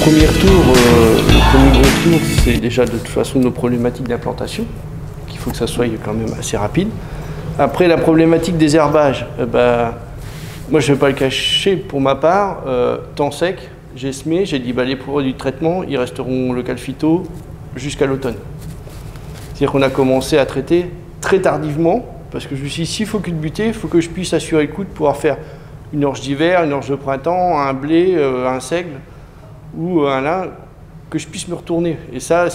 premier gros tour, c'est déjà de toute façon nos problématiques d'implantation, qu'il faut que ça soit quand même assez rapide. Après, la problématique des herbages, moi je ne vais pas le cacher, pour ma part, temps sec, j'ai semé, j'ai dit les produits de traitement, ils resteront local phyto jusqu'à l'automne. C'est-à-dire qu'on a commencé à traiter très tardivement, parce que je me suis dit, s'il faut qu'une butée, il faut que je puisse assurer le coup de pouvoir faire une orge d'hiver, une orge de printemps, un blé, un seigle ou un lin, que je puisse me retourner. Et ça,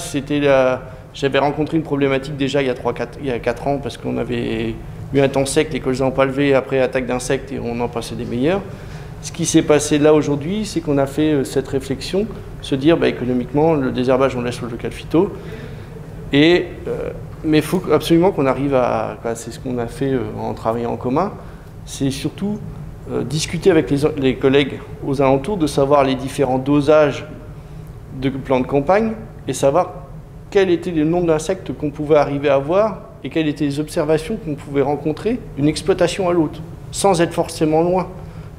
j'avais rencontré une problématique déjà il y a 4 ans, parce qu'on avait eu un temps sec, les colzas n'ont pas levé, après attaque d'insectes, et on en passait des meilleurs. Ce qui s'est passé là aujourd'hui, c'est qu'on a fait cette réflexion, se dire économiquement, le désherbage, on laisse au local phyto. Mais il faut absolument qu'on arrive à, c'est ce qu'on a fait en travaillant en commun, c'est surtout discuter avec les collègues aux alentours, de savoir les différents dosages de plants de campagne et savoir quel était le nombre d'insectes qu'on pouvait arriver à avoir et quelles étaient les observations qu'on pouvait rencontrer d'une exploitation à l'autre, sans être forcément loin.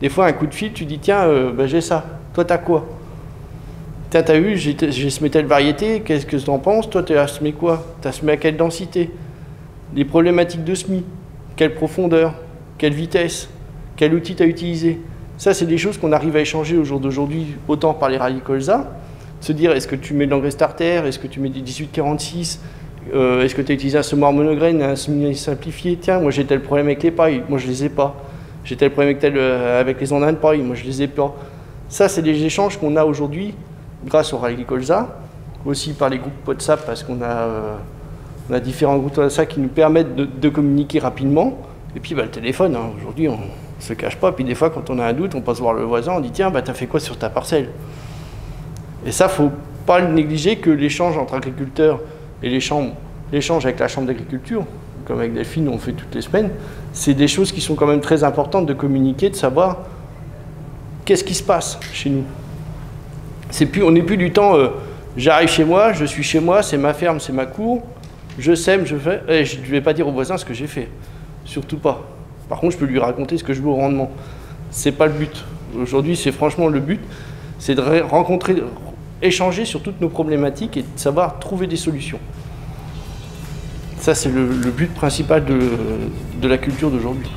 Des fois, un coup de fil, tu dis, tiens, j'ai ça, toi t'as quoi? Tiens, t'as vu, j'ai semé telle variété, qu'est-ce que tu en penses? Toi, tu as semé quoi? Tu as semé à quelle densité? Les problématiques de semis, quelle profondeur, quelle vitesse, quel outil tu as utilisé? Ça, c'est des choses qu'on arrive à échanger au jour d'aujourd'hui, autant par les rallyes colza, se dire, est-ce que tu mets de l'engrais starter, est-ce que tu mets des 1846, est-ce que tu as utilisé un semoir monograine, un semis simplifié? Tiens, moi j'ai tel problème avec les pailles, moi je les ai pas. J'ai tel problème avec les ondins de paille, moi je les ai pas. Ça, c'est des échanges qu'on a aujourd'hui grâce au rallye colza, aussi par les groupes WhatsApp, parce qu'on a différents groupes WhatsApp qui nous permettent de communiquer rapidement. Et puis le téléphone, hein, aujourd'hui on ne se cache pas, puis des fois quand on a un doute, on passe voir le voisin, on dit tiens, t'as fait quoi sur ta parcelle? Et ça, faut pas négliger que l'échange entre agriculteurs et l'échange avec la chambre d'agriculture, comme avec Delphine, on fait toutes les semaines, c'est des choses qui sont quand même très importantes de communiquer, de savoir qu'est-ce qui se passe chez nous. On n'est plus du temps, j'arrive chez moi, je suis chez moi, c'est ma ferme, c'est ma cour, je sème, je fais, et je ne vais pas dire au voisin ce que j'ai fait, surtout pas. Par contre, je peux lui raconter ce que je veux au rendement. C'est pas le but. Aujourd'hui, c'est franchement le but, c'est de rencontrer, échanger sur toutes nos problématiques et de savoir trouver des solutions. Ça, c'est le but principal de la culture d'aujourd'hui.